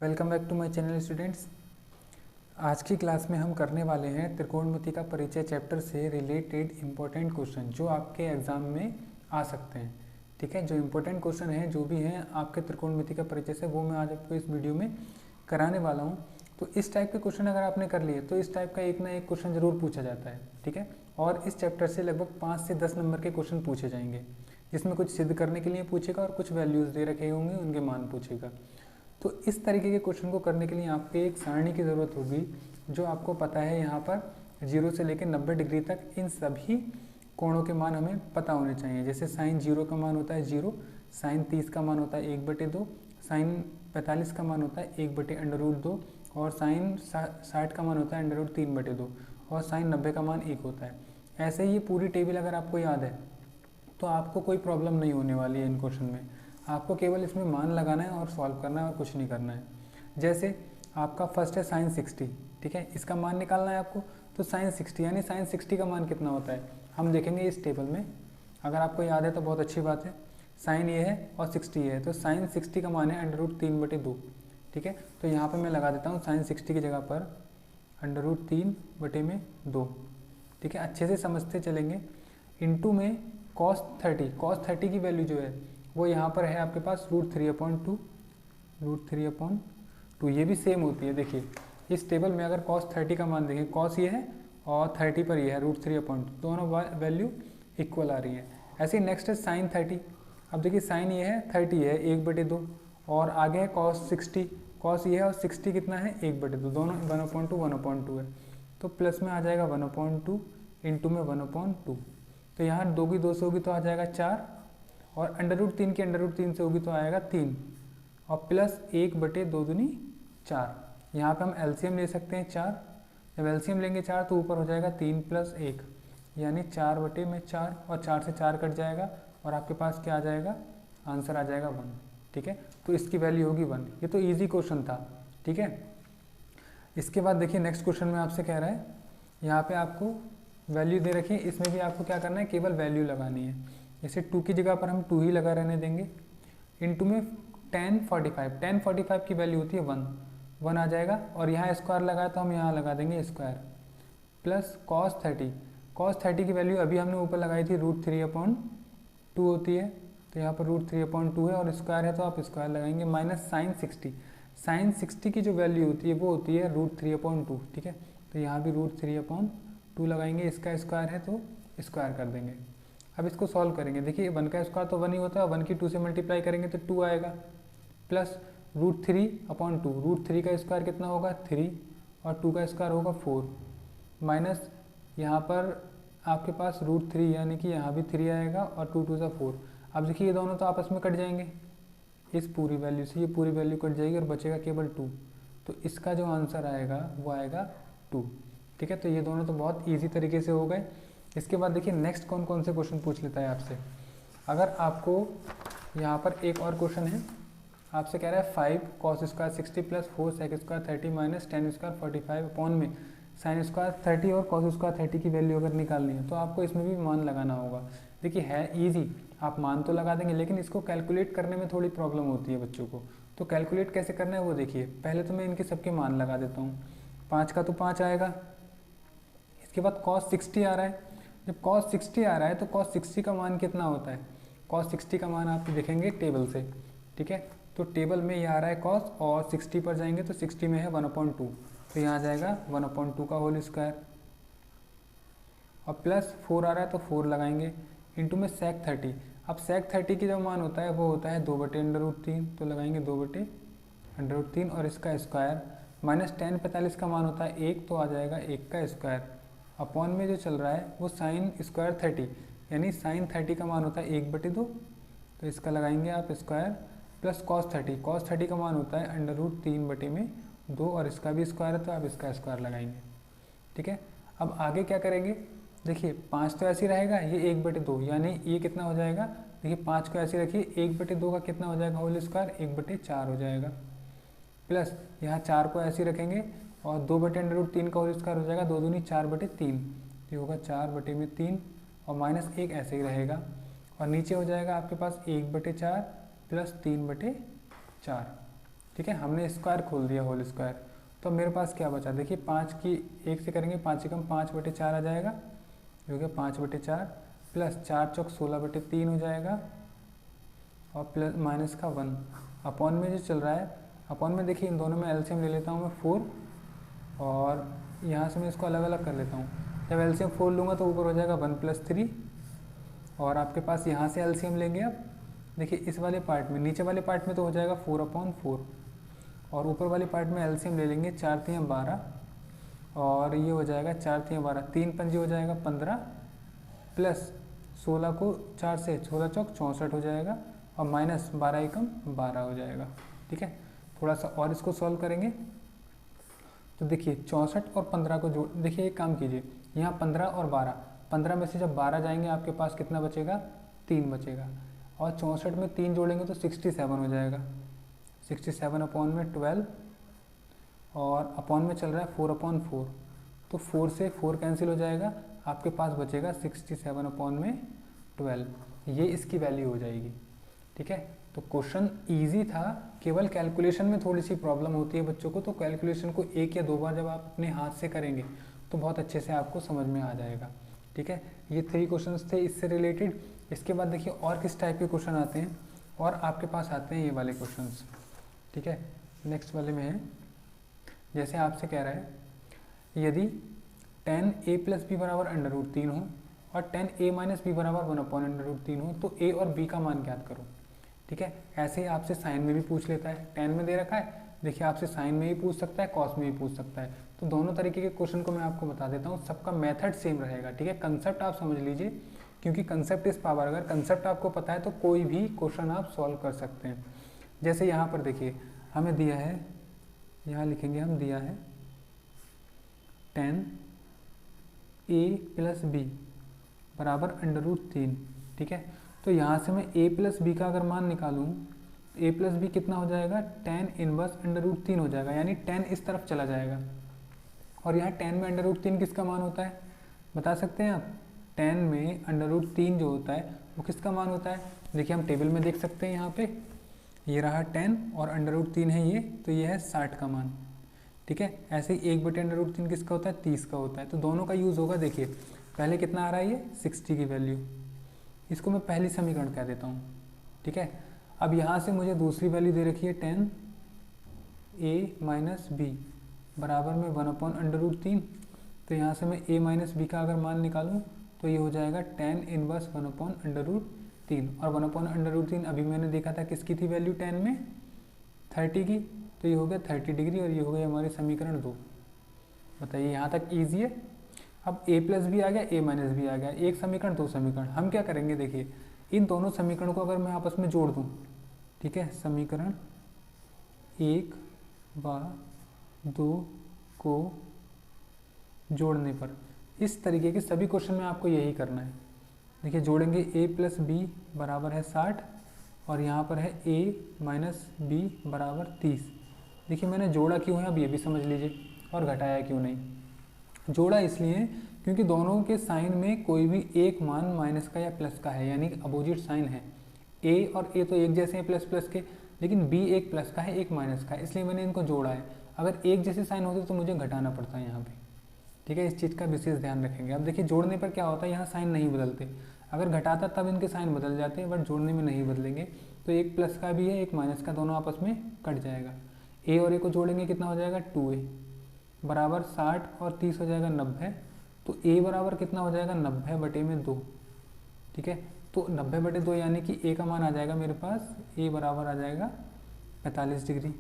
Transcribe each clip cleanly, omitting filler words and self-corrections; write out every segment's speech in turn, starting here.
Welcome back to my channel students. आज की class में हम करने वाले हैं त्रिकोणमिति का परिचय चैप्टर से रिलेटेड इम्पोर्टेंट क्वेश्चन जो आपके एग्जाम में आ सकते हैं। ठीक है, जो इम्पोर्टेंट क्वेश्चन हैं जो भी हैं आपके त्रिकोणमिति का परिचय से वो मैं आज आपको इस वीडियो में कराने वाला हूँ। तो इस टाइप के क्वेश्चन अगर आपने कर लिए तो इस टाइप का एक ना एक क्वेश्चन जरूर पूछा जाता है। ठीक है, और इस चैप्टर से लगभग 5 से 10 नंबर के क्वेश्चन पूछे जाएंगे, जिसमें कुछ सिद्ध करने के लिए पूछेगा और कुछ वैल्यूज़ दे रखे होंगे उनके मान पूछेगा। तो इस तरीके के क्वेश्चन को करने के लिए आपको एक सारणी की ज़रूरत होगी, जो आपको पता है यहाँ पर 0 से लेकर 90 डिग्री तक इन सभी कोणों के मान हमें पता होने चाहिए। जैसे साइन 0 का मान होता है 0, साइन 30 का मान होता है 1/2, साइन 45 का मान होता है 1/√2 और साइन 60 का मान होता है √3/2 और साइन 90 का मान 1 होता है। ऐसे ही ये पूरी टेबल अगर आपको याद है तो आपको कोई प्रॉब्लम नहीं होने वाली है इन क्वेश्चन में। आपको केवल इसमें मान लगाना है और सॉल्व करना है और कुछ नहीं करना है। जैसे आपका फर्स्ट है साइन 60, ठीक है, इसका मान निकालना है आपको। तो साइन 60 यानी साइन 60 का मान कितना होता है हम देखेंगे इस टेबल में। अगर आपको याद है तो बहुत अच्छी बात है। साइन ये है और 60 ये है, तो साइन 60 का मान है √3/2। ठीक है, तो यहाँ पर मैं लगा देता हूँ साइन 60 की जगह पर √3/2। ठीक है, अच्छे से समझते चलेंगे। इंटू में कॉस 30 की वैल्यू जो है वो यहाँ पर है आपके पास √3/2। ये भी सेम होती है। देखिए इस टेबल में अगर cos 30 का मान देखें, cos ये है और 30 पर ये है √3/2, दोनों वैल्यू इक्वल आ रही है। ऐसे ही नेक्स्ट है साइन 30। अब देखिए साइन ये है 30 है 1/2 और आगे है cos 60, cos ये है और 60 कितना है 1/2, दोनों 1/2 है। तो प्लस में आ जाएगा 1/2 इंटू में 1/2। तो यहाँ 2 की 2 से होगी तो आ जाएगा 4 और √3 की √3 से होगी तो आएगा 3 और प्लस 1/2 दूनी 4। यहाँ पे हम एलसीएम ले सकते हैं 4। जब एलसीएम लेंगे 4 तो ऊपर हो जाएगा 3 + 1 यानी 4/4 और 4 से 4 कट जाएगा और आपके पास क्या आ जाएगा, आंसर आ जाएगा 1। ठीक है, तो इसकी वैल्यू होगी 1। ये तो ईजी क्वेश्चन था। ठीक है, इसके बाद देखिए नेक्स्ट क्वेश्चन में आपसे कह रहा है, यहाँ पे आपको वैल्यू दे रखी है, इसमें भी आपको क्या करना है, केवल वैल्यू लगानी है। जैसे 2 की जगह पर हम 2 ही लगा रहने देंगे। इंटू में tan 45 की वैल्यू होती है 1 आ जाएगा और यहाँ स्क्वायर लगाया तो हम यहाँ लगा देंगे स्क्वायर प्लस cos 30 की वैल्यू अभी हमने ऊपर लगाई थी √3/2 होती है, तो यहाँ पर √3/2 है और स्क्वायर है तो आप स्क्वायर लगाएंगे माइनस साइन 60 की जो वैल्यू होती है वो होती है √3/2। ठीक है, तो यहाँ भी √3/2 लगाएंगे, इसका स्क्वायर है तो स्क्वायर कर देंगे। अब इसको सॉल्व करेंगे। देखिए 1 का स्क्वायर तो 1 ही होता है, 1 की 2 से मल्टीप्लाई करेंगे तो 2 आएगा प्लस √3/2। √3 का स्क्वायर कितना होगा 3 और 2 का स्क्वायर होगा 4 माइनस यहाँ पर आपके पास √3 यानी कि यहाँ भी 3 आएगा और 2 × 4। अब देखिए ये दोनों तो आपस में कट जाएंगे, इस पूरी वैल्यू से ये पूरी वैल्यू कट जाएगी और बचेगा केवल 2। तो इसका जो आंसर आएगा वो आएगा 2। ठीक है, तो ये दोनों तो बहुत ईजी तरीके से हो गए। इसके बाद देखिए नेक्स्ट कौन कौन से क्वेश्चन पूछ लेता है आपसे। अगर आपको यहाँ पर एक और क्वेश्चन है, आपसे कह रहा है 5 cos square 60 + 4 sec square 30 minus tan square 45 upon में sin स्क्वायर 30 और cos स्क्वायर 30 की वैल्यू अगर निकालनी है तो आपको इसमें भी मान लगाना होगा। देखिए है ईजी, आप मान तो लगा देंगे लेकिन इसको कैलकुलेट करने में थोड़ी प्रॉब्लम होती है बच्चों को। तो कैलकुलेट कैसे करना है वो देखिए। पहले तो मैं इनके सबके मान लगा देता हूँ। 5 का तो 5 आएगा, इसके बाद cos 60 आ रहा है। जब cos 60 आ रहा है तो cos 60 का मान कितना होता है, cos 60 का मान आप देखेंगे टेबल से। ठीक है, तो टेबल में ये आ रहा है cos और 60 पर जाएंगे तो 60 में है 1/2, तो यहाँ आ जाएगा 1/2 का होल स्क्वायर और प्लस 4 आ रहा है तो 4 लगाएंगे इंटू में sec 30। अब sec 30 की जो मान होता है वो होता है 2/√3, तो लगाएंगे 2/√3 और इसका स्क्वायर माइनस tan 45 का मान होता है 1, तो आ जाएगा 1 का स्क्वायर अपॉन में जो चल रहा है वो साइन स्क्वायर 30 यानी साइन 30 का मान होता है 1/2, तो इसका लगाएंगे आप स्क्वायर प्लस cos 30 का मान होता है √3/2 और इसका भी स्क्वायर है तो आप इसका स्क्वायर लगाएंगे। ठीक है, अब आगे क्या करेंगे, देखिए 5 तो ऐसे ही रहेगा, ये 1/2 यानी ये कितना हो जाएगा, देखिए 5 को ऐसे रखिए, 1/2 का कितना हो जाएगा होल स्क्वायर 1/4 हो जाएगा प्लस यहाँ 4 को ऐसे ही रखेंगे और 2/√3 का होल स्क्वायर हो जाएगा 2 दूनी 4/3, ये होगा 4/3 और माइनस 1 ऐसे ही रहेगा और नीचे हो जाएगा आपके पास 1/4 प्लस 3/4। ठीक है, हमने स्क्वायर खोल दिया होल स्क्वायर। तो मेरे पास क्या बचा, देखिए 5 की 1 से करेंगे 5 एकम 5/4 आ जाएगा, जो कि 5/4 प्लस 4 चौक 16/3 हो जाएगा, और प्लस माइनस का 1 अपॉन में जो चल रहा है, अपॉन में देखिए इन दोनों में एलसीएम ले लेता हूँ मैं 4, और यहाँ से मैं इसको अलग अलग कर लेता हूँ। जब एलसीएम 4 लूँगा तो ऊपर हो जाएगा 1 + 3, और आपके पास यहाँ से एलसीएम लेंगे अब, देखिए इस वाले पार्ट में, नीचे वाले पार्ट में तो हो जाएगा 4/4, और ऊपर वाले पार्ट में एलसीएम ले लेंगे 4 × 12, और ये हो जाएगा 4 × 12 3 पंजे हो जाएगा 15, प्लस 16 को 4 से 16 चौक 64 हो जाएगा, और माइनस 12 एकम 12 हो जाएगा। ठीक है, थोड़ा सा और इसको सॉल्व करेंगे तो देखिए 64 और 15 को जोड़, देखिए एक काम कीजिए, यहाँ 15 और 12, 15 में से जब 12 जाएंगे आपके पास कितना बचेगा, 3 बचेगा, और 64 में 3 जोड़ेंगे तो 67 हो जाएगा, 67 अपॉन में 12, और अपॉन में चल रहा है 4/4, तो 4 से 4 कैंसिल हो जाएगा, आपके पास बचेगा 67 अपॉन में 12, ये इसकी वैल्यू हो जाएगी। ठीक है, तो क्वेश्चन इजी था, केवल कैलकुलेशन में थोड़ी सी प्रॉब्लम होती है बच्चों को, तो कैलकुलेशन को 1 या 2 बार जब आप अपने हाथ से करेंगे तो बहुत अच्छे से आपको समझ में आ जाएगा। ठीक है, ये 3 क्वेश्चंस थे इससे रिलेटेड। इसके बाद देखिए और किस टाइप के क्वेश्चन आते हैं, और आपके पास आते हैं ये वाले क्वेश्चंस। ठीक है, नेक्स्ट वाले में है, जैसे आपसे कह रहा है यदि tan a + b बराबर √3 हो और tan a - b बराबर 1/√3 हो तो a और b का मान ज्ञात करो। ठीक है, ऐसे ही आपसे साइन में भी पूछ लेता है, tan में दे रखा है, देखिए आपसे साइन में ही पूछ सकता है, कॉस में भी पूछ सकता है, तो दोनों तरीके के क्वेश्चन को मैं आपको बता देता हूँ, सबका मेथड सेम रहेगा। ठीक है, कंसेप्ट आप समझ लीजिए, क्योंकि कंसेप्ट इस पावर, अगर कंसेप्ट आपको पता है तो कोई भी क्वेश्चन आप सॉल्व कर सकते हैं। जैसे यहाँ पर देखिए हमें दिया है, यहाँ लिखेंगे हम, दिया है tan a + b बराबर √3। ठीक है, तो यहाँ से मैं a + b का अगर मान निकालूँ, a + b कितना हो जाएगा, tan इनवर्स √3 हो जाएगा, यानी tan इस तरफ चला जाएगा, और यहाँ tan में √3 किसका मान होता है बता सकते हैं आप, tan में √3 जो होता है वो किसका मान होता है, देखिए हम टेबल में देख सकते हैं, यहाँ पे ये रहा tan और √3 है ये, तो ये है 60 का मान। ठीक है, ऐसे ही 1/√3 किसका होता है, 30 का होता है, तो दोनों का यूज़ होगा। देखिए पहले कितना आ रहा है, ये 60 की वैल्यू, इसको मैं पहली समीकरण कह देता हूँ। ठीक है, अब यहाँ से मुझे दूसरी वैल्यू दे रखी है tan a - b बराबर में 1/√3, तो यहाँ से मैं a - b का अगर मान निकालूँ तो ये हो जाएगा tan इनवर्स 1/√3, और 1/√3 अभी मैंने देखा था किसकी थी वैल्यू tan में, 30 की, तो ये हो गया 30 डिग्री, और ये हो गया हमारी समीकरण 2। बताइए यहाँ तक ईजी है। अब a + b आ गया, a - b आ गया, एक समीकरण 2 समीकरण, हम क्या करेंगे, देखिए इन दोनों समीकरण को अगर मैं आपस में जोड़ दूँ, ठीक है, समीकरण 1 व 2 को जोड़ने पर, इस तरीके के सभी क्वेश्चन में आपको यही करना है। देखिए जोड़ेंगे a + b बराबर है 60, और यहाँ पर है a - b बराबर 30। देखिए मैंने जोड़ा क्यों है अब ये भी समझ लीजिए, और घटाया क्यों नहीं। जोड़ा इसलिए क्योंकि दोनों के साइन में कोई भी एक मान माइनस का या प्लस का है, यानी अपोजिट साइन है। a और a तो एक जैसे हैं प्लस प्लस के, लेकिन b एक प्लस का है एक माइनस का है, इसलिए मैंने इनको जोड़ा है। अगर एक जैसे साइन होते तो मुझे घटाना पड़ता है यहाँ पे। ठीक है, इस चीज़ का विशेष ध्यान रखेंगे। अब देखिए जोड़ने पर क्या होता है, यहाँ साइन नहीं बदलते, अगर घटाता तब इनके साइन बदल जाते हैं, बट जोड़ने में नहीं बदलेंगे। तो एक प्लस का भी है एक माइनस का, दोनों आपस में कट जाएगा। a और a को जोड़ेंगे कितना हो जाएगा, 2a बराबर 60 और 30 हो जाएगा 90। तो a बराबर कितना हो जाएगा, 90/2। ठीक है, तो 90/2 यानी कि a का मान आ जाएगा मेरे पास, a बराबर आ जाएगा 45 डिग्री।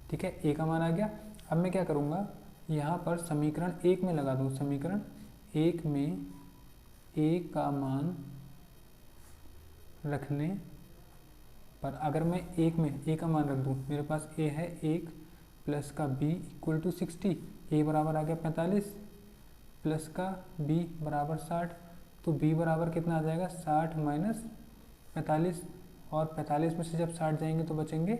ठीक है, a का मान आ गया। अब मैं क्या करूँगा, यहाँ पर समीकरण 1 में लगा दूँ, समीकरण 1 में a का मान रखने पर अगर मैं 1 में a का मान रख दूँ, मेरे पास a है 1 प्लस का b = 60, a बराबर आ गया 45 प्लस का b बराबर 60, तो b बराबर कितना आ जाएगा, 60 - 45, और 45 में से जब 60 जाएंगे तो बचेंगे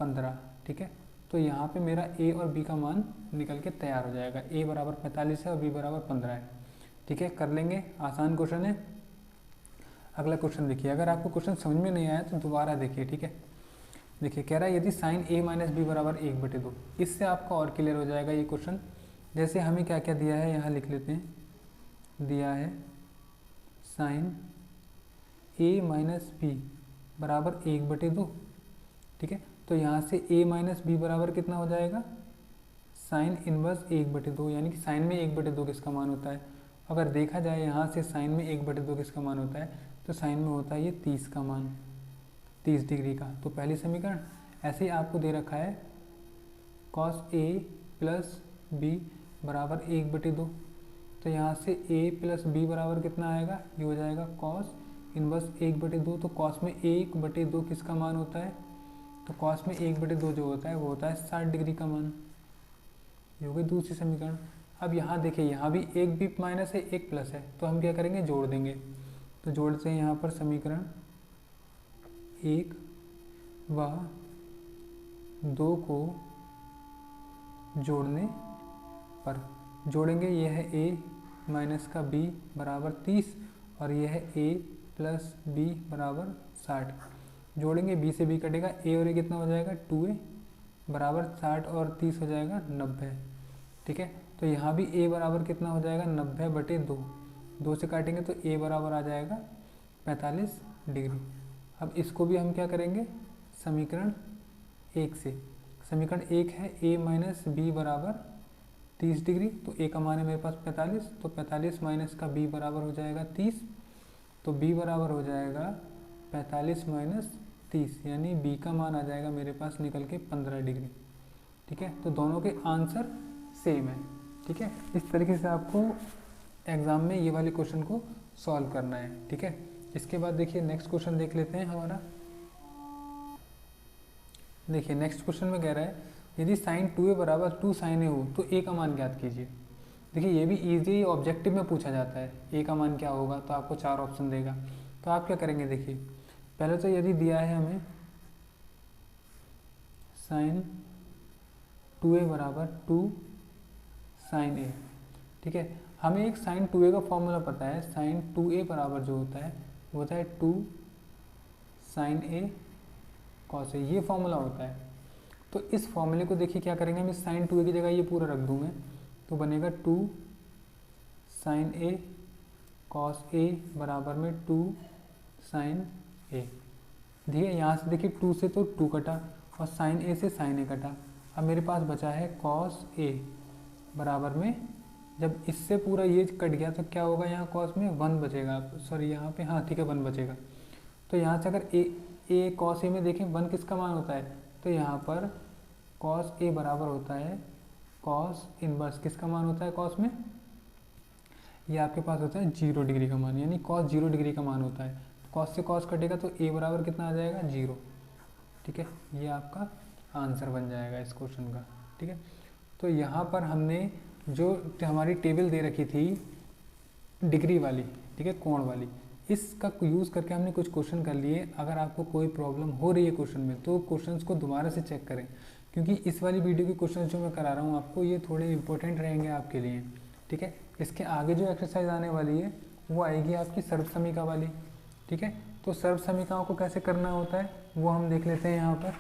15। ठीक है, तो यहाँ पे मेरा a और b का मान निकल के तैयार हो जाएगा, a बराबर 45 है और b बराबर 15 है। ठीक है, कर लेंगे, आसान क्वेश्चन है। अगला क्वेश्चन देखिए, अगर आपको क्वेश्चन समझ में नहीं आया तो दोबारा देखिए। ठीक है, देखिए कह रहा है यदि साइन a माइनस बी बराबर 1/2, इससे आपका और क्लियर हो जाएगा ये क्वेश्चन। जैसे हमें क्या क्या दिया है यहाँ लिख लेते हैं, दिया है साइन a माइनस बी बराबर 1/2, ठीक है। तो यहाँ से a माइनस बी बराबर कितना हो जाएगा, साइन इनवर्स 1/2, यानी कि साइन में 1/2 किसका मान होता है। अगर देखा जाए यहाँ से साइन में 1/2 किसका मान होता है, तो साइन में होता है ये 30 का मान, 30 डिग्री का। तो पहली समीकरण ऐसे ही आपको दे रखा है कॉस a प्लस बी बराबर 1/2, तो यहाँ से a प्लस बी बराबर कितना आएगा, ये हो जाएगा कॉस इनवर्स 1/2। तो कॉस में 1/2 किसका मान होता है, तो कॉस में 1/2 जो होता है वो होता है 60 डिग्री का मान। ये हो गई दूसरी समीकरण। अब यहाँ देखिए यहाँ भी एक भी माइनस है एक प्लस है, तो हम क्या करेंगे, जोड़ देंगे। तो जोड़ते हैं यहाँ पर समीकरण 1 व 2 को जोड़ने पर जोड़ेंगे, यह है a माइनस का b बराबर 30 और यह है a प्लस b बराबर 60। जोड़ेंगे b से b कटेगा, a और a कितना हो जाएगा 2a बराबर 60 और 30 हो जाएगा 90, ठीक है। तो यहाँ भी a बराबर कितना हो जाएगा 90/2, 2 से काटेंगे तो a बराबर आ जाएगा 45 डिग्री। अब इसको भी हम क्या करेंगे, समीकरण 1 से, समीकरण 1 है a माइनस बी बराबर 30 डिग्री, तो a का मान है मेरे पास 45, तो 45 माइनस का b बराबर हो जाएगा 30, तो b बराबर हो जाएगा 45 माइनस 30, यानी b का मान आ जाएगा मेरे पास निकल के 15 डिग्री, ठीक है। तो दोनों के आंसर सेम है, ठीक है। इस तरीके से आपको एग्ज़ाम में ये वाले क्वेश्चन को सॉल्व करना है, ठीक है। इसके बाद देखिए नेक्स्ट क्वेश्चन देख लेते हैं हमारा। देखिए नेक्स्ट क्वेश्चन में कह रहा है यदि साइन 2a बराबर 2 साइन a हो तो a का मान ज्ञात कीजिए। देखिए ये भी इजी ऑब्जेक्टिव में पूछा जाता है, a का मान क्या होगा, तो आपको 4 ऑप्शन देगा। तो आप क्या करेंगे, देखिए पहले तो यदि दिया है हमें साइन 2a बराबर 2 साइन a, ठीक है। हमें एक साइन 2a का फॉर्मूला पता है, साइन 2a बराबर जो होता है वो होता है 2 साइन a कॉस a, ये फॉर्मूला होता है। तो इस फॉर्मूले को देखिए क्या करेंगे, हम इस साइन 2a की जगह ये पूरा रख दूंगे, तो बनेगा 2 साइन a कॉस a बराबर में 2 साइन a। देखिए यहाँ से देखिए 2 से तो 2 कटा और साइन a से साइन a कटा। अब मेरे पास बचा है कॉस a बराबर में, जब इससे पूरा ये कट गया तो क्या होगा, यहाँ कॉस में 1 बचेगा, सॉरी यहाँ पे, हाँ ठीक है 1 बचेगा। तो यहाँ से अगर a कॉस a में देखें 1 किसका मान होता है, तो यहाँ पर कॉस a बराबर होता है कॉस इनवर्स किसका मान होता है कॉस में, ये आपके पास होता है 0 डिग्री का मान, यानी कॉस 0 डिग्री का मान होता है। कॉस से कॉस कटेगा तो a बराबर कितना आ जाएगा 0, ठीक है। ये आपका आंसर बन जाएगा इस क्वेश्चन का, ठीक है। तो यहाँ पर हमने जो हमारी टेबल दे रखी थी डिग्री वाली, ठीक है, कोण वाली, इसका यूज़ करके हमने कुछ क्वेश्चन कर लिए। अगर आपको कोई प्रॉब्लम हो रही है क्वेश्चन में तो क्वेश्चंस को दोबारा से चेक करें, क्योंकि इस वाली वीडियो के क्वेश्चन जो मैं करा रहा हूँ आपको ये थोड़े इंपॉर्टेंट रहेंगे आपके लिए, ठीक है। इसके आगे जो एक्सरसाइज आने वाली है वो आएगी आपकी सर्वसमीका वाली, ठीक है। तो सर्वसमीकाओं को कैसे करना होता है वो हम देख लेते हैं यहाँ पर।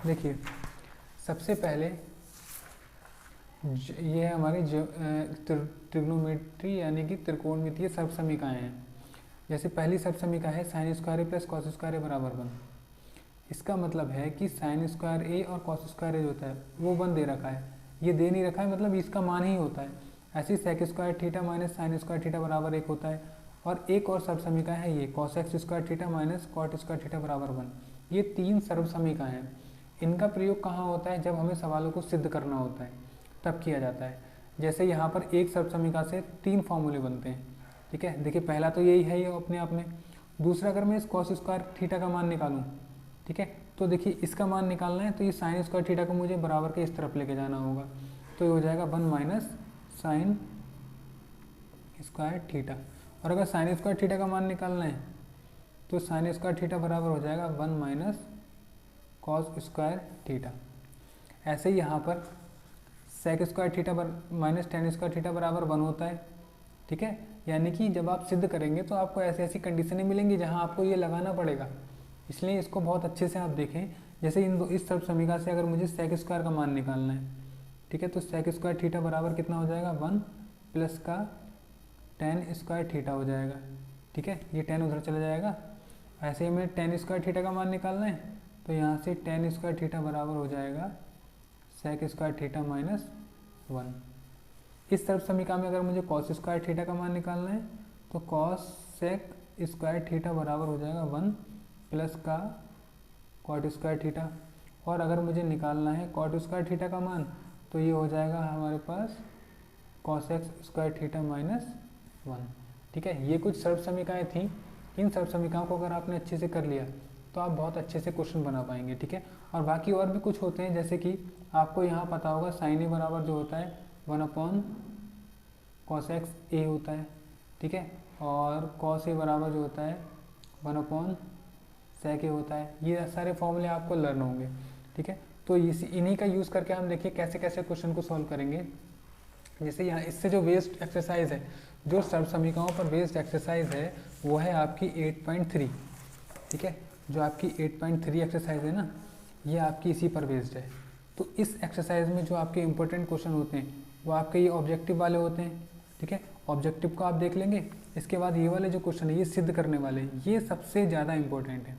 देखिए सबसे पहले ये है हमारी ट्रिग्नोमेट्री यानी कि त्रिकोणमितीय सर्वसमीकाएँ हैं। जैसे पहली सर्वसमीका है साइन स्क्वायर ए प्लस कॉस स्क्वायर ए बराबर 1। इसका मतलब है कि साइन स्क्वायर ए और कॉस स्क्वायर ए जो होता है वो 1 दे रखा है, ये दे नहीं रखा है मतलब इसका मान ही होता है। ऐसे ही sec square theta minus sine square theta बराबर 1 होता है। और एक और सर्वसमीका है ये cos x square theta minus cot square theta बराबर 1। ये 3 सर्वसमीका हैं। इनका प्रयोग कहाँ होता है, जब हमें सवालों को सिद्ध करना होता है तब किया जाता है। जैसे यहाँ पर एक सर्वसमीका से 3 फॉर्मूले बनते हैं, ठीक है। देखिए पहला तो यही है ये अपने आप में। दूसरा अगर मैं इस कॉस स्क्वायर थीटा का मान निकालूं, ठीक है, तो देखिए इसका मान निकालना है तो ये साइन स्क्वायर थीटा को मुझे बराबर के इस तरफ लेके जाना होगा, तो ये हो जाएगा 1 माइनस साइन स्क्वायर थीटा। और अगर साइन स्क्वायर थीटा का मान निकालना है तो साइन स्क्वायर थीटा बराबर हो जाएगा 1 माइनस कॉस स्क्वायर थीटा। ऐसे ही यहाँ पर sec square theta minus tan square theta बराबर 1 होता है, ठीक है। यानी कि जब आप सिद्ध करेंगे तो आपको ऐसी ऐसी कंडीशनें मिलेंगी जहाँ आपको ये लगाना पड़ेगा। इसलिए इसको बहुत अच्छे से आप देखें जैसे इस सर्व समीकरण से अगर मुझे सेक स्क्वायर का मान निकालना है, ठीक है, तो सेक स्क्वायर थीटा बराबर कितना हो जाएगा 1 प्लस का टेन स्क्वायर थीटा हो जाएगा, ठीक है, ये 10 उधर चला जाएगा। ऐसे ही हमें टेन स्क्वायर थीटा का मान निकालना है, तो यहाँ से टेन स्क्वायर थीटा बराबर हो जाएगा सेक स्क्वायर थीटा माइनस 1। इस सर्व समीकरण में अगर मुझे कॉस स्क्वायर थीटा का मान निकालना है, तो कॉस सेक स्क्वायर थीटा बराबर हो जाएगा 1 प्लस का कॉट स्क्वायर थीटा। और अगर मुझे निकालना है कॉट स्क्वायर थीटा का मान, तो ये हो जाएगा हमारे पास cos x square theta minus 1, ठीक है। ये कुछ सर्व समीकरणें थी। इन सर्व समीकरणों को अगर आपने अच्छे से कर लिया तो आप बहुत अच्छे से क्वेश्चन बना पाएंगे, ठीक है। और बाकी और भी कुछ होते हैं, जैसे कि आपको यहाँ पता होगा साइन ए बराबर जो होता है 1 अपॉन कॉस एक्स ए होता है, ठीक है, और कॉस ए बराबर जो होता है 1 अपॉन सेक ए होता है। ये सारे फॉर्मूले आपको लर्न होंगे, ठीक है। तो इन्हीं का यूज़ करके हम देखिए कैसे कैसे क्वेश्चन को सॉल्व करेंगे। जैसे यहाँ इससे जो बेस्ड एक्सरसाइज है, जो सर्व समीकरणों पर बेस्ड एक्सरसाइज है, वो है आपकी 8.3, ठीक है। जो आपकी 8.3 एक्सरसाइज है ना, ये आपकी इसी पर बेस्ड है। तो इस एक्सरसाइज में जो आपके इंपॉर्टेंट क्वेश्चन होते हैं वो आपके ये ऑब्जेक्टिव वाले होते हैं, ठीक है। ऑब्जेक्टिव को आप देख लेंगे, इसके बाद ये वाले जो क्वेश्चन है ये सिद्ध करने वाले, ये सबसे ज़्यादा इंपॉर्टेंट है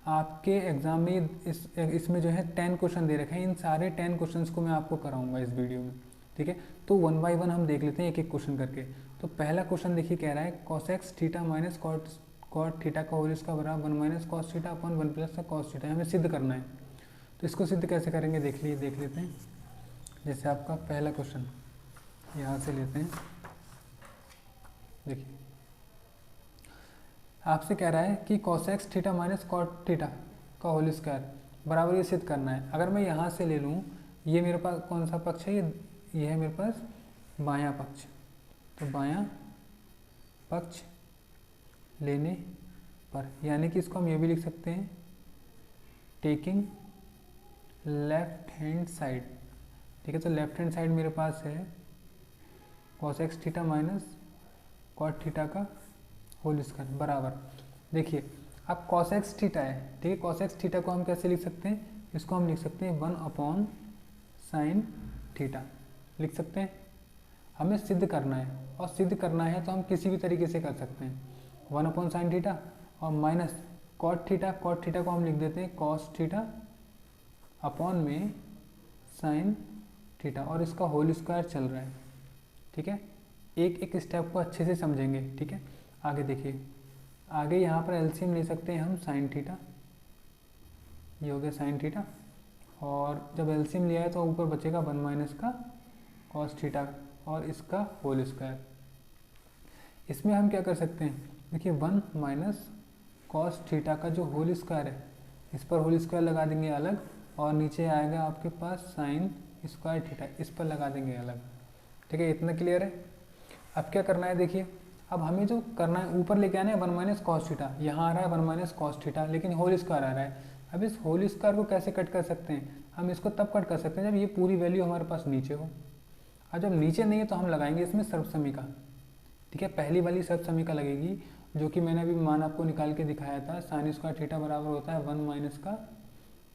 आपके एग्जाम में। इसमें जो है 10 क्वेश्चन दे रखे हैं, इन सारे 10 क्वेश्चन को मैं आपको कराऊंगा इस वीडियो में, ठीक है। तो 1 बाय 1 हम देख लेते हैं एक एक क्वेश्चन करके। तो पहला क्वेश्चन देखिए कह रहा है cos x theta minus cot theta का होल इसका बराबर 1 minus cos theta upon 1 plus का कॉस थीटा, हमें सिद्ध करना है। तो इसको सिद्ध कैसे करेंगे देख लेते हैं। जैसे आपका पहला क्वेश्चन यहाँ से लेते हैं, देखिए आपसे कह रहा है कि cos x theta minus cot theta का होल स्क्वायर बराबर ये सिद्ध करना है। अगर मैं यहाँ से ले लूँ, ये मेरे पास कौन सा पक्ष है, ये है मेरे पास बायां पक्ष। तो बायां पक्ष लेने पर, यानी कि इसको हम ये भी लिख सकते हैं टेकिंग लेफ्ट हैंड साइड, ठीक है। तो लेफ्ट हैंड साइड मेरे पास है cos x theta minus cot theta का होल स्क्वायर बराबर, देखिए अब कॉस एक्स थीटा है, ठीक है। कॉस एक्स थीटा को हम कैसे लिख सकते हैं, इसको हम लिख सकते हैं 1 अपॉन साइन थीटा लिख सकते हैं। हमें सिद्ध करना है, और सिद्ध करना है तो हम किसी भी तरीके से कर सकते हैं। 1 अपॉन साइन थीटा और माइनस कॉट थीटा को हम लिख देते हैं कॉस थीटा अपॉन में साइन थीटा, और इसका होल स्क्वायर चल रहा है, ठीक है। एक एक स्टेप को अच्छे से समझेंगे, ठीक है। आगे देखिए, आगे यहाँ पर एलसीएम ले सकते हैं हम साइन थीटा, ये हो गया साइन थीटा, और जब एलसीएम लिया है तो ऊपर बचेगा 1 माइनस का कॉस थीटा और इसका होल स्क्वायर। इसमें हम क्या कर सकते हैं, देखिए 1 माइनस कॉस थीटा का जो होल स्क्वायर है, इस पर होल स्क्वायर लगा देंगे अलग, और नीचे आएगा आपके पास साइन स्क्वायर थीटा, इस पर लगा देंगे अलग, ठीक है। इतना क्लियर है। अब क्या करना है, देखिए अब हमें जो करना है ऊपर लेके आना है 1 माइनस कॉस थीटा, यहाँ आ रहा है 1 माइनस कॉस थीटा, लेकिन होल स्क्वायर आ रहा है। अब इस होल स्क्वायर को कैसे कट कर सकते हैं, हम इसको तब कट कर सकते हैं जब ये पूरी वैल्यू हमारे पास नीचे हो। और जब नीचे नहीं है तो हम लगाएंगे इसमें सर्व समीकरण, ठीक है। पहली वाली सर्व समीकरण लगेगी, जो कि मैंने अभी मान आपको निकाल के दिखाया था, साइन स्क्वायर थीटा बराबर होता है 1 माइनस का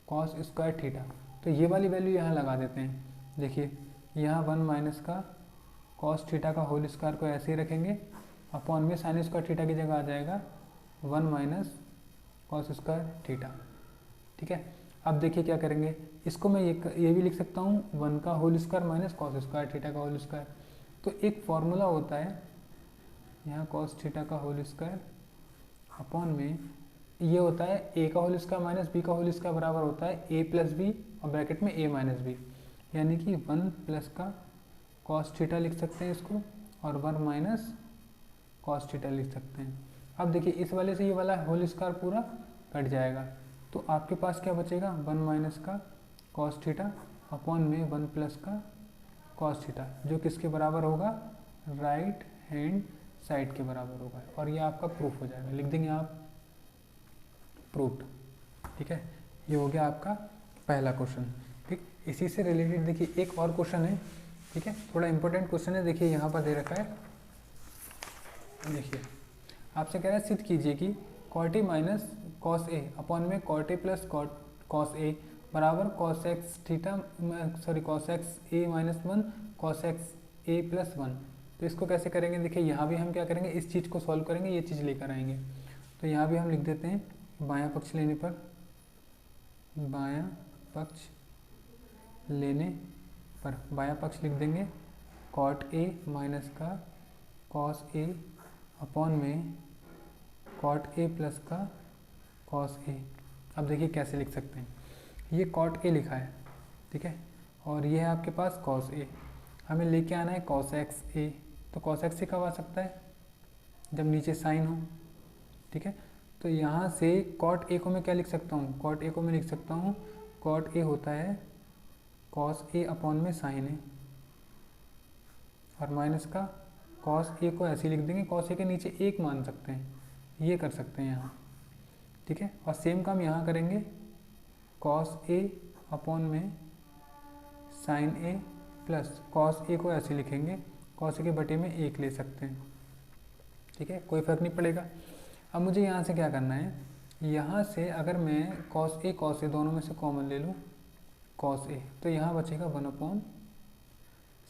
कॉस स्क्वायर थीटा। तो ये वाली वैल्यू यहाँ लगा देते हैं। देखिए यहाँ 1 माइनस का कॉस थीटा का होल स्क्वायर को ऐसे ही रखेंगे, अपॉन में साइन स्क्वायर थीटा की जगह आ जाएगा 1 माइनस कॉस स्क्वायर थीटा, ठीक है। अब देखिए क्या करेंगे, इसको मैं ये भी लिख सकता हूँ 1 का whole square minus cos square theta का होल स्क्वायर। तो एक फॉर्मूला होता है यहाँ कॉस थीटा का होल स्क्वायर अपॉन में ये होता है ए का होल स्क्वायर माइनस बी का होल स्क्वायर बराबर होता है ए प्लस बी और ब्रैकेट में ए माइनस बी, यानी कि 1 प्लस का कॉस थीटा लिख सकते हैं इसको, और 1 माइनस कॉस थीटा लिख सकते हैं। अब देखिए इस वाले से ये वाला होल स्क्वायर पूरा कट जाएगा, तो आपके पास क्या बचेगा 1 माइनस का कॉस थीटा अपॉन में 1 प्लस का कॉस थीटा, जो किसके बराबर होगा, राइट हैंड साइड के बराबर होगा, और ये आपका प्रूफ हो जाएगा। लिख देंगे आप प्रूफ, ठीक है। ये हो गया आपका पहला क्वेश्चन, ठीक। इसी से रिलेटेड देखिए एक और क्वेश्चन है, ठीक है, थोड़ा इंपॉर्टेंट क्वेश्चन है। देखिए यहाँ पर दे रखा है, देखिए आपसे कह रहा है सिद्ध कीजिए कि cot A minus cos A upon में cot A plus cos A बराबर cos x theta cos x A minus one cos x A plus one. तो इसको कैसे करेंगे, देखिए यहाँ भी हम क्या करेंगे, इस चीज़ को सॉल्व करेंगे, ये चीज़ लेकर आएंगे। तो यहाँ भी हम लिख देते हैं बायां पक्ष लेने पर, बायां पक्ष लेने पर बायां पक्ष लिख देंगे कॉट ए माइनस का कॉस ए अपॉन में कॉट ए प्लस का कॉस ए। अब देखिए कैसे लिख सकते हैं, ये कॉट ए लिखा है, ठीक है, और ये है आपके पास कॉस ए, हमें लेके आना है कॉस एक्स ए। तो कॉस एक्स ए कब आ सकता है, जब नीचे साइन हो, ठीक है। तो यहाँ से कॉट ए को मैं क्या लिख सकता हूँ, कॉट ए को मैं लिख सकता हूँ, कॉट ए होता है कॉस ए अपॉन में साइन ए, और माइनस का कॉस ए को ऐसे लिख देंगे, कॉस ए के नीचे एक मान सकते हैं, ये कर सकते हैं यहाँ, ठीक है। और सेम काम यहाँ करेंगे, कॉस ए अपॉन में साइन ए प्लस कॉस ए को ऐसे लिखेंगे, कॉस ए के बटे में एक ले सकते हैं, ठीक है, कोई फर्क नहीं पड़ेगा। अब मुझे यहाँ से क्या करना है, यहाँ से अगर मैं कॉस ए दोनों में से कॉमन ले लूँ कॉस ए, तो यहाँ बचेगा वन अपॉन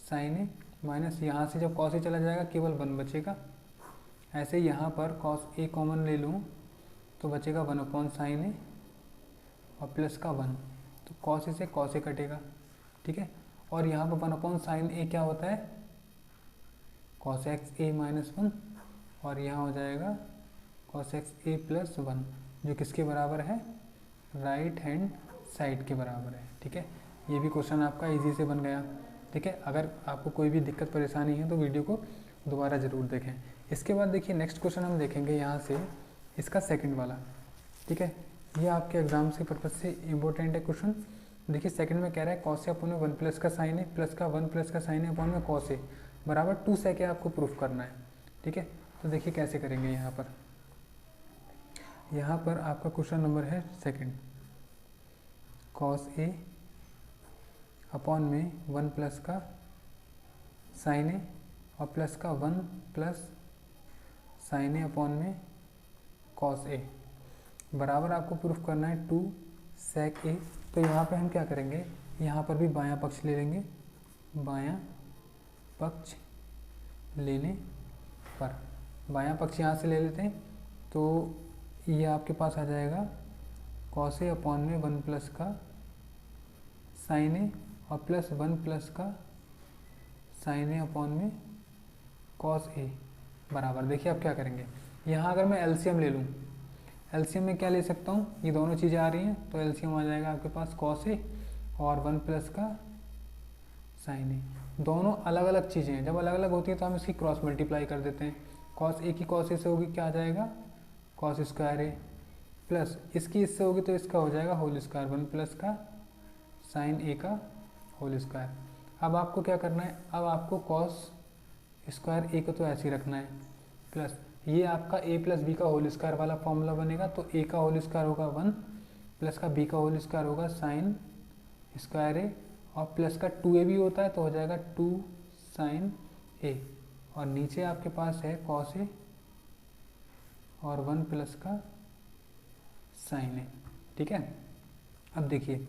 साइन ए माइनस, यहाँ से जब कॉस ए चला जाएगा केवल वन बचेगा। ऐसे यहाँ पर कॉस ए कॉमन ले लूँ तो बचेगा वन अपॉन साइन ए और प्लस का वन, तो कॉस ए से कॉस ए कटेगा, ठीक है। और यहाँ पर वन अपॉन साइन ए क्या होता है, cos x A minus one, और यहाँ हो जाएगा cos x A plus one, जो किसके बराबर है, राइट हैंड साइड के बराबर है, ठीक है। ये भी क्वेश्चन आपका इजी से बन गया, ठीक है। अगर आपको कोई भी दिक्कत परेशानी है तो वीडियो को दोबारा ज़रूर देखें। इसके बाद देखिए नेक्स्ट क्वेश्चन हम देखेंगे यहाँ से, इसका सेकंड वाला, ठीक है। ये आपके एग्जाम से पर्पज से इम्पोर्टेंट है क्वेश्चन। देखिए सेकंड में कह रहा है कॉस ए अपॉन में वन प्लस का साइन ए प्लस का वन प्लस का साइन ए अपॉन में कॉस ए बराबर टू सेक ए आपको प्रूफ करना है, ठीक है। तो देखिए कैसे करेंगे, यहाँ पर आपका क्वेश्चन नंबर है सेकंड, कॉस ए अपॉन में वन प्लस का साइन ए और प्लस का वन प्लस साइन ए अपॉन में कॉस ए बराबर आपको प्रूफ करना है टू सेक ए। तो यहाँ पे हम क्या करेंगे, यहाँ पर भी बायां पक्ष ले लेंगे, बायां पक्ष लेने पर बायां पक्ष यहाँ से ले लेते हैं, तो ये आपके पास आ जाएगा कॉस ए अपॉन में वन प्लस का साइन ए और प्लस वन प्लस का साइन ए अपॉन में कॉस ए बराबर। देखिए अब क्या करेंगे, यहाँ अगर मैं एलसीएम ले लूँ, एलसीएम में क्या ले सकता हूँ, ये दोनों चीज़ें आ रही हैं, तो एलसीएम आ जाएगा आपके पास कॉस ए और वन प्लस का साइन ए। दोनों अलग अलग चीज़ें हैं, जब अलग अलग होती हैं तो हम इसकी क्रॉस मल्टीप्लाई कर देते हैं। कॉस ए की कॉस ए से होगी क्या आ जाएगा, कॉस स्क्वायर ए, प्लस इसकी इससे होगी तो इसका हो जाएगा होल स्क्वायर, वन प्लस का साइन ए का होल स्क्वायर। अब आपको क्या करना है, अब आपको कॉस स्क्वायर ए को तो ऐसे ही रखना है, प्लस ये आपका ए प्लस बी का होल स्क्वायर वाला फॉर्मूला बनेगा, तो ए का होल स्क्वायर होगा वन प्लस का बी का होल स्क्वायर होगा साइन स्क्वायर ए, और प्लस का टू ए भी होता है तो हो जाएगा टू साइन ए, और नीचे आपके पास है कॉस ए और वन प्लस का साइन ए, ठीक है। अब देखिए,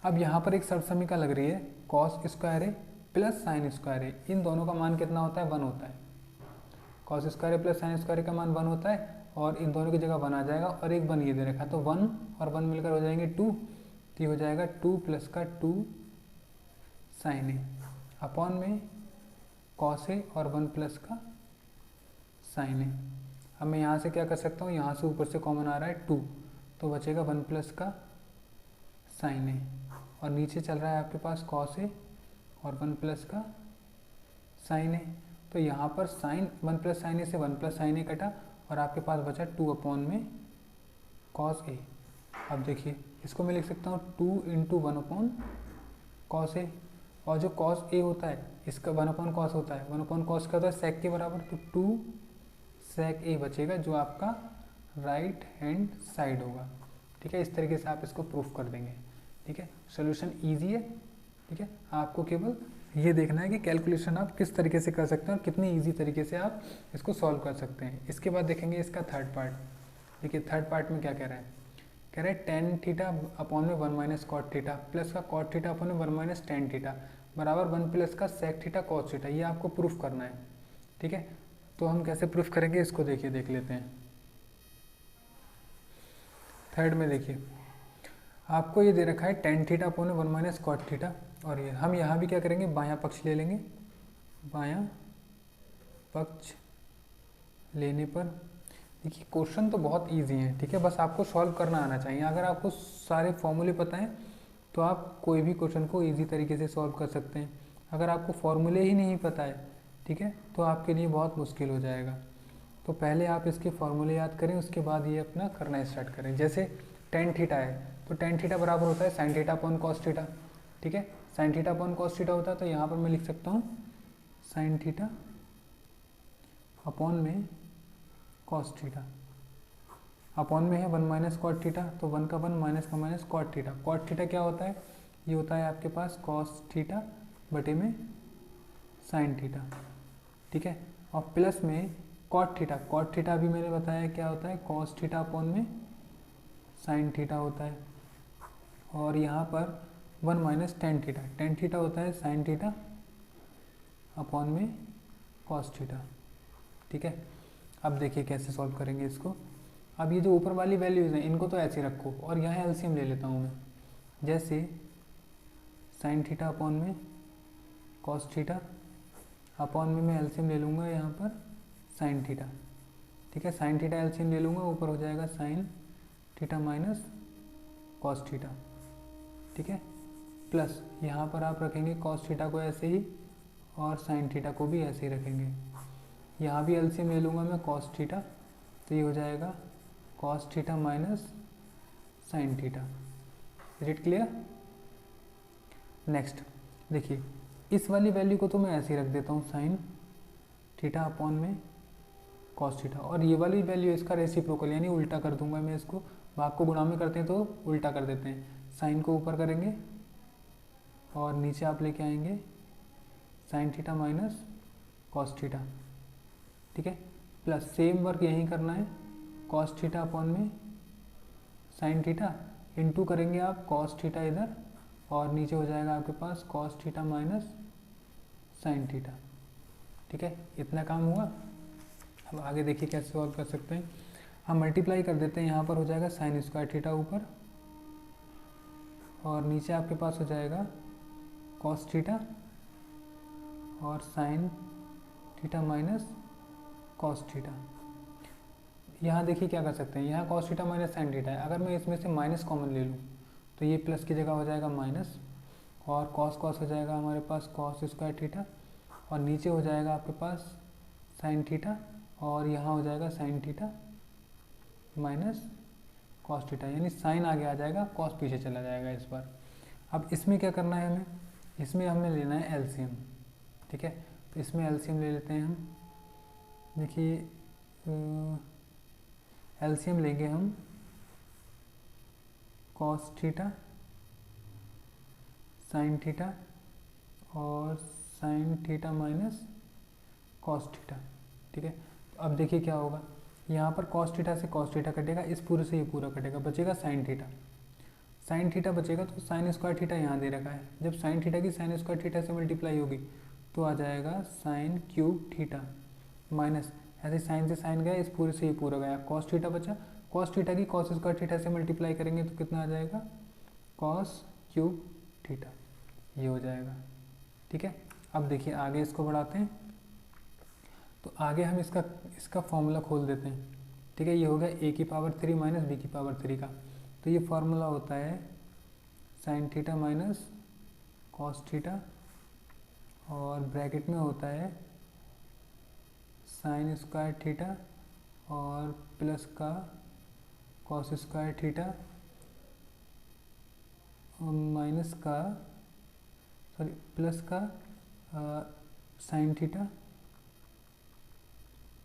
अब यहाँ पर एक सर्वसमीका लग रही है, कॉस स्क्वायर ए प्लस साइन स्क्वायर ए, इन दोनों का मान कितना होता है, वन होता है। कॉस स्क्वायर ए प्लस साइन स्क्वायर ए का मान वन होता है, और इन दोनों की जगह वन आ जाएगा, और एक वन ये दे रखा है, तो वन और वन मिलकर हो जाएंगे टू, तो ये हो जाएगा टू प्लस का टू साइन ए अपॉन में कॉस ए और वन प्लस का साइन ए। अब मैं यहाँ से क्या कर सकता हूँ, यहाँ से ऊपर से कॉमन आ रहा है टू, तो बचेगा वन प्लस का साइन ए, और नीचे चल रहा है आपके पास कॉस ए और वन प्लस का साइन ए। तो यहाँ पर साइन वन प्लस साइन ए से वन प्लस साइन ए कटा, और आपके पास बचा टू अपॉन में कॉस ए। अब देखिए इसको मैं लिख सकता हूँ two into one upon cos A, और जो कॉस ए होता है इसका वन अपॉन कॉस होता है, वन अपॉन कॉस का होता है सेक के बराबर, तो टू सेक ए बचेगा, जो आपका राइट हैंड साइड होगा, ठीक है। इस तरीके से आप इसको प्रूफ कर देंगे, ठीक है। सोल्यूशन इजी है, ठीक है। आपको केवल ये देखना है कि कैलकुलेशन आप किस तरीके से कर सकते हैं और कितनी इजी तरीके से आप इसको सॉल्व कर सकते हैं। इसके बाद देखेंगे इसका थर्ड पार्ट। देखिए थर्ड पार्ट में क्या कह रहा है, कह रहे हैं टेन थीटा अपॉन में 1 माइनस कॉट थीटा प्लस का कॉट थीटा अपॉन में 1 माइनस टेन थीटा बराबर 1 प्लस का सेक थीटा कॉस थीटा। ये आपको प्रूफ करना है, ठीक है। तो हम कैसे प्रूफ करेंगे इसको देखिए, देख लेते हैं। थर्ड में देखिए आपको ये दे रखा है टेन थीटा अपॉन में 1 माइनस कॉट थीटा, और ये हम यहाँ भी क्या करेंगे, बायां पक्ष ले लेंगे। बायां पक्ष लेने पर देखिए क्वेश्चन तो बहुत इजी है, ठीक है, बस आपको सॉल्व करना आना चाहिए। अगर आपको सारे फॉर्मूले पता हैं तो आप कोई भी क्वेश्चन को इजी तरीके से सॉल्व कर सकते हैं। अगर आपको फॉर्मूले ही नहीं पता है, ठीक है, तो आपके लिए बहुत मुश्किल हो जाएगा। तो पहले आप इसके फॉर्मूले याद करें, उसके बाद ये अपना करना स्टार्ट करें। जैसे टेन थीटा है तो टेन थीटा बराबर होता है sine theta upon cos theta, ठीक है। Sine theta upon cos theta होता है तो यहाँ पर मैं लिख सकता हूँ साइन थीटा अपॉन में कॉस थीटा, अपॉन में है 1 माइनस कॉट थीटा, तो 1 का 1 माइनस का minus cot theta. Cot theta क्या होता है, ये होता है आपके पास कॉस थीटा बटे में साइन थीटा, ठीक है। और प्लस में कॉट थीटा, कॉट थीटा भी मैंने बताया क्या होता है, कॉस थीटा अपॉन में साइन थीटा होता है। और यहाँ पर 1 minus tan theta, tan theta होता है साइन थीटा अपॉन में कॉस थीटा, ठीक है। अब देखिए कैसे सॉल्व करेंगे इसको। अब ये जो ऊपर वाली वैल्यूज़ हैं इनको तो ऐसे रखो, और यहाँ एलसीएम ले लेता हूँ मैं। जैसे साइन थीटा अपॉन में कॉस थीटा अपॉन में मैं एलसीएम ले लूँगा यहाँ पर साइन थीटा, ठीक है। साइन थीटा एलसीएम ले लूँगा, ऊपर हो जाएगा sine theta minus cos theta, ठीक है। प्लस यहाँ पर आप रखेंगे कॉस थीटा को ऐसे ही और साइन थीटा को भी ऐसे ही रखेंगे। यहाँ भी एलसीएम ले लूँगा मैं कॉस थीटा, तो ये हो जाएगा cos theta minus sine theta. Is it clear? Next देखिए इस वाली वैल्यू को तो मैं ऐसे ही रख देता हूँ साइन थीटा अपॉन में कॉस थीटा, और ये वाली वैल्यू इसका रेसिप्रोकल यानी उल्टा कर दूंगा मैं इसको। भाग को गुणा में करते हैं तो उल्टा कर देते हैं, साइन को ऊपर करेंगे और नीचे आप लेके आएंगे sine theta minus cos theta, ठीक है। प्लस सेम वर्क यहीं करना है, कॉस थीटा अपॉन में साइन थीटा इंटू करेंगे आप कॉस थीटा इधर, और नीचे हो जाएगा आपके पास cos theta minus sine theta, ठीक है। इतना काम हुआ। अब आगे देखिए कैसे सॉल्व कर सकते हैं। हम मल्टीप्लाई कर देते हैं, यहाँ पर हो जाएगा साइन स्क्वायर थीटा ऊपर, और नीचे आपके पास हो जाएगा कॉस थीटा और sine theta minus cos theta. यहाँ देखिए क्या कर सकते हैं, यहाँ cos theta minus sine theta है, अगर मैं इसमें से माइनस कॉमन ले लूँ तो ये प्लस की जगह हो जाएगा माइनस, और कॉस कॉस हो जाएगा हमारे पास कॉस स्क्वायर थीटा, और नीचे हो जाएगा आपके पास साइन थीटा, और यहाँ हो जाएगा sine theta minus cos theta, यानी साइन आगे आ जाएगा, कॉस पीछे चला जाएगा इस बार। अब इसमें क्या करना है हमें, इसमें हमें लेना है एलसीएम, ठीक है। तो इसमें एलसीएम ले लेते हैं हम। देखिए एलसीएम लेंगे हम कॉस थीटा साइन थीटा और sine theta minus cos theta, ठीक है। तो अब देखिए क्या होगा, यहाँ पर कॉस थीटा से कॉस थीटा कटेगा, इस पूरे से ये पूरा कटेगा, बचेगा साइन थीटा। साइन थीटा बचेगा तो साइन स्क्वायर थीटा यहाँ दे रखा है, जब साइन थीटा की साइन स्क्वायर थीटा से मल्टीप्लाई होगी तो आ जाएगा साइन क्यूब थीटा माइनस, ऐसे साइन से साइन गया, इस पूरे से ये पूरा गया, कॉस थीटा बचा। कॉस थीटा की कॉस स्क्वायर थीटा से मल्टीप्लाई करेंगे तो कितना आ जाएगा, कॉस क्यूब थीटा, ये हो जाएगा, ठीक है। अब देखिए आगे इसको बढ़ाते हैं, तो आगे हम इसका फॉर्मूला खोल देते हैं, ठीक है। ये हो गया ए की पावर 3 माइनस बी की पावर 3 का, तो ये फार्मूला होता है sine theta minus cos theta, और ब्रैकेट में होता है साइन स्क्वायर थीटा और प्लस का कॉस स्क्वायर थीटा और माइनस का प्लस का साइन थीटा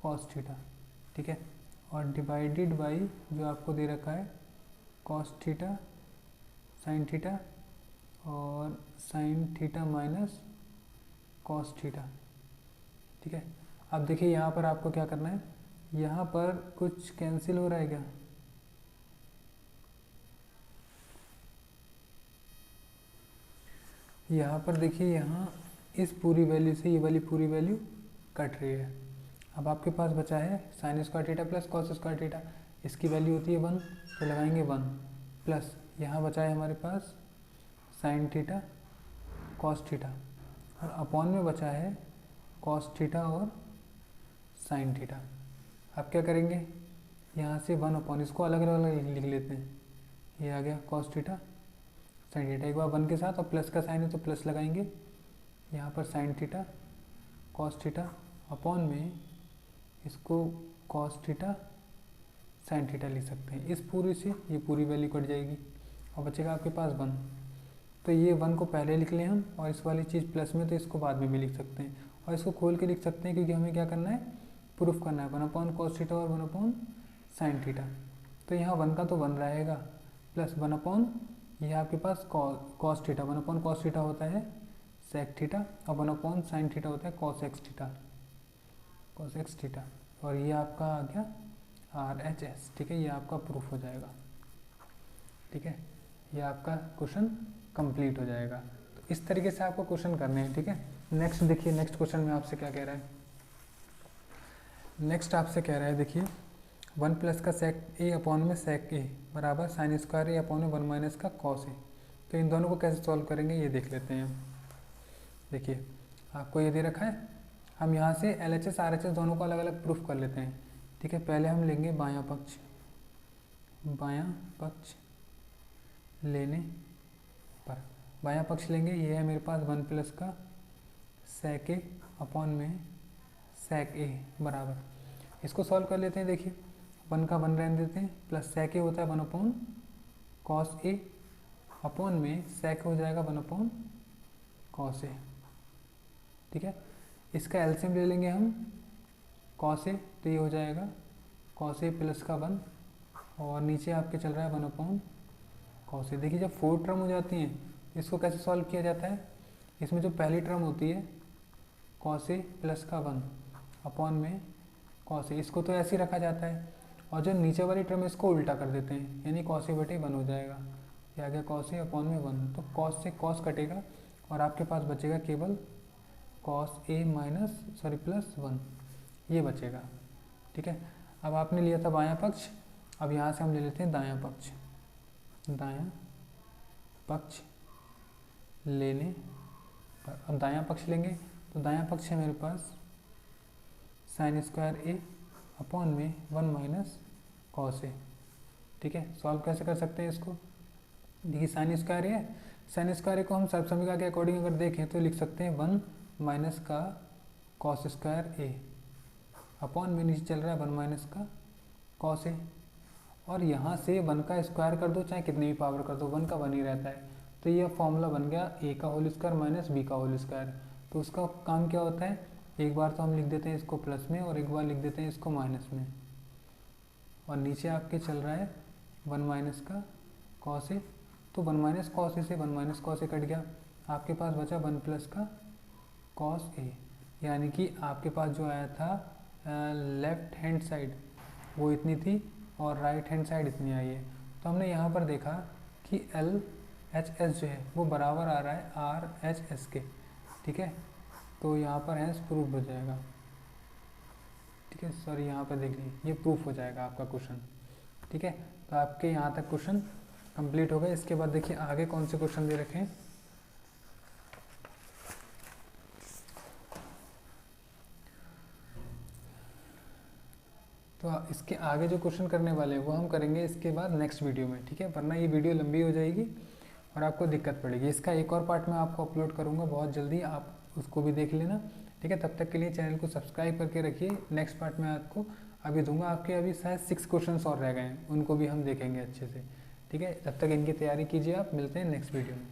कॉस थीटा, ठीक है। और डिवाइडेड बाई जो आपको दे रखा है कॉस थीटा साइन थीटा और sine theta minus cos theta, ठीक है। अब देखिए यहाँ पर आपको क्या करना है, यहाँ पर कुछ कैंसिल हो रहा है क्या, यहाँ पर देखिए, यहाँ इस पूरी वैल्यू से ये वाली पूरी वैल्यू कट रही है। अब आपके पास बचा है sign square theta plus cos square theta, इसकी वैल्यू होती है 1, तो लगाएंगे 1 प्लस यहाँ बचा है हमारे पास साइन थीटा कॉस थीटा, और अपॉन में बचा है कॉस थीटा और साइन थीटा। अब क्या करेंगे, यहाँ से 1 अपॉन, इसको अलग अलग लिख लेते हैं, ये आ गया कॉस थीटा साइन थीटा, एक बार 1 के साथ, और प्लस का साइन है तो प्लस लगाएंगे, यहाँ पर sine theta cos theta upon में इसको कॉस थीटा साइन थीटा लिख सकते हैं। इस पूरी से ये पूरी वैल्यू कट जाएगी और बचेगा आपके पास 1। तो ये 1 को पहले लिख लें हम, और इस वाली चीज़ प्लस में तो इसको बाद में भी लिख सकते हैं, और इसको खोल के लिख सकते हैं क्योंकि हमें क्या करना है, प्रूफ करना है 1 अपॉन कॉस थीटा और 1 अपॉन साइन थीटा। तो यहाँ 1 का तो 1 रहेगा प्लस 1 अपॉन ये आपके पास cos theta, 1 upon cos theta होता है सेक थीटा, और 1 अपॉन साइन थीटा होता है cos x theta, cos x theta, और ये आपका आ गया RHS। ठीक है, ये आपका प्रूफ हो जाएगा। ठीक है, ये आपका क्वेश्चन कंप्लीट हो जाएगा। तो इस तरीके से आपको क्वेश्चन करने हैं। ठीक है, नेक्स्ट देखिए, नेक्स्ट क्वेश्चन में आपसे क्या कह रहा है, नेक्स्ट आपसे कह रहा है देखिए 1 प्लस का सेक ए अपॉन में सेक ए बराबर साइन स्क्वायर ए अपॉन में 1 माइनस का कॉस ए। तो इन दोनों को कैसे सॉल्व करेंगे ये देख लेते हैं। देखिए आपको ये दे रखा है, हम यहाँ से LHS RHS दोनों को अलग अलग प्रूफ कर लेते हैं। ठीक है, पहले हम लेंगे बायां पक्ष लेने पर, बायां पक्ष लेंगे, ये है मेरे पास 1 प्लस का सेक ए अपॉन में सेक ए बराबर, इसको सॉल्व कर लेते हैं। देखिए 1 का 1 रहने देते हैं, प्लस सेक ए होता है 1 अपॉन कॉस ए अपॉन में सेक हो जाएगा 1 अपॉन कॉस ए। ठीक है, इसका एलसीएम ले लेंगे हम कॉस ए, तो ये हो जाएगा कॉस ए प्लस का 1, और नीचे आपके चल रहा है 1 अपॉन कॉस ए। देखिए जब 4 टर्म हो जाती हैं, इसको कैसे सॉल्व किया जाता है, इसमें जो पहली टर्म होती है कॉस ए प्लस का 1 अपॉन में कॉस ए, इसको तो ऐसे ही रखा जाता है, और जो नीचे वाली टर्म इसको उल्टा कर देते हैं, यानी कॉस ए बटे 1 हो जाएगा। ये आ गया कॉस ए अपॉन में 1, तो कॉस से कॉस कटेगा और आपके पास बचेगा केवल कॉस ए प्लस 1, ये बचेगा। ठीक है, अब आपने लिया था बायां पक्ष, अब यहाँ से हम ले लेते हैं दायां पक्ष लेने पर। अब दायां पक्ष लेंगे तो दायां पक्ष है मेरे पास साइन स्क्वायर ए अपॉन में 1 माइनस कॉस ए। ठीक है, सॉल्व कैसे कर सकते हैं इसको, देखिए साइन स्क्वायर ए है, साइन स्क्वायर ए को हम सर्वसमीकरण के अकॉर्डिंग अगर देखें तो लिख सकते हैं 1 माइनस का कॉस स्क्वायर ए अपॉन में नीचे चल रहा है 1 माइनस का कॉस ए, और यहाँ से 1 का स्क्वायर कर दो चाहे कितनी भी पावर कर दो, 1 का 1 ही रहता है। तो ये फॉर्मूला बन गया ए का होल स्क्वायर माइनस बी का होल स्क्वायर। तो उसका काम क्या होता है, एक बार तो हम लिख देते हैं इसको प्लस में और एक बार लिख देते हैं इसको माइनस में, और नीचे आपके चल रहा है 1 माइनस का कॉस ए, तो 1 माइनस कॉस ए से 1 माइनस कॉस ए कट गया, आपके पास बचा 1 प्लस का कॉस ए, यानी कि आपके पास जो आया था लेफ्ट हैंड साइड वो इतनी थी और राइट हैंड साइड इतनी आई है। तो हमने यहाँ पर देखा कि LHS जो है वो बराबर आ रहा है RHS के। ठीक है, तो यहाँ पर हैंस प्रूफ हो जाएगा। ठीक है, सॉरी यहाँ पर देखिए ये प्रूफ हो जाएगा आपका क्वेश्चन। ठीक है, तो आपके यहाँ तक क्वेश्चन कंप्लीट हो गए। इसके बाद देखिए आगे कौन से क्वेश्चन दे रखे हैं। तो इसके आगे जो क्वेश्चन करने वाले हैं वो हम करेंगे इसके बाद नेक्स्ट वीडियो में। ठीक है, वरना ये वीडियो लंबी हो जाएगी और आपको दिक्कत पड़ेगी। इसका एक और पार्ट मैं आपको अपलोड करूँगा बहुत जल्दी, आप उसको भी देख लेना। ठीक है, तब तक के लिए चैनल को सब्सक्राइब करके रखिए। नेक्स्ट पार्ट में आपको अभी दूंगा, आपके अभी शायद 6 क्वेश्चन और रह गए हैं, उनको भी हम देखेंगे अच्छे से। ठीक है, तब तक इनकी तैयारी कीजिए आप, मिलते हैं नेक्स्ट वीडियो में।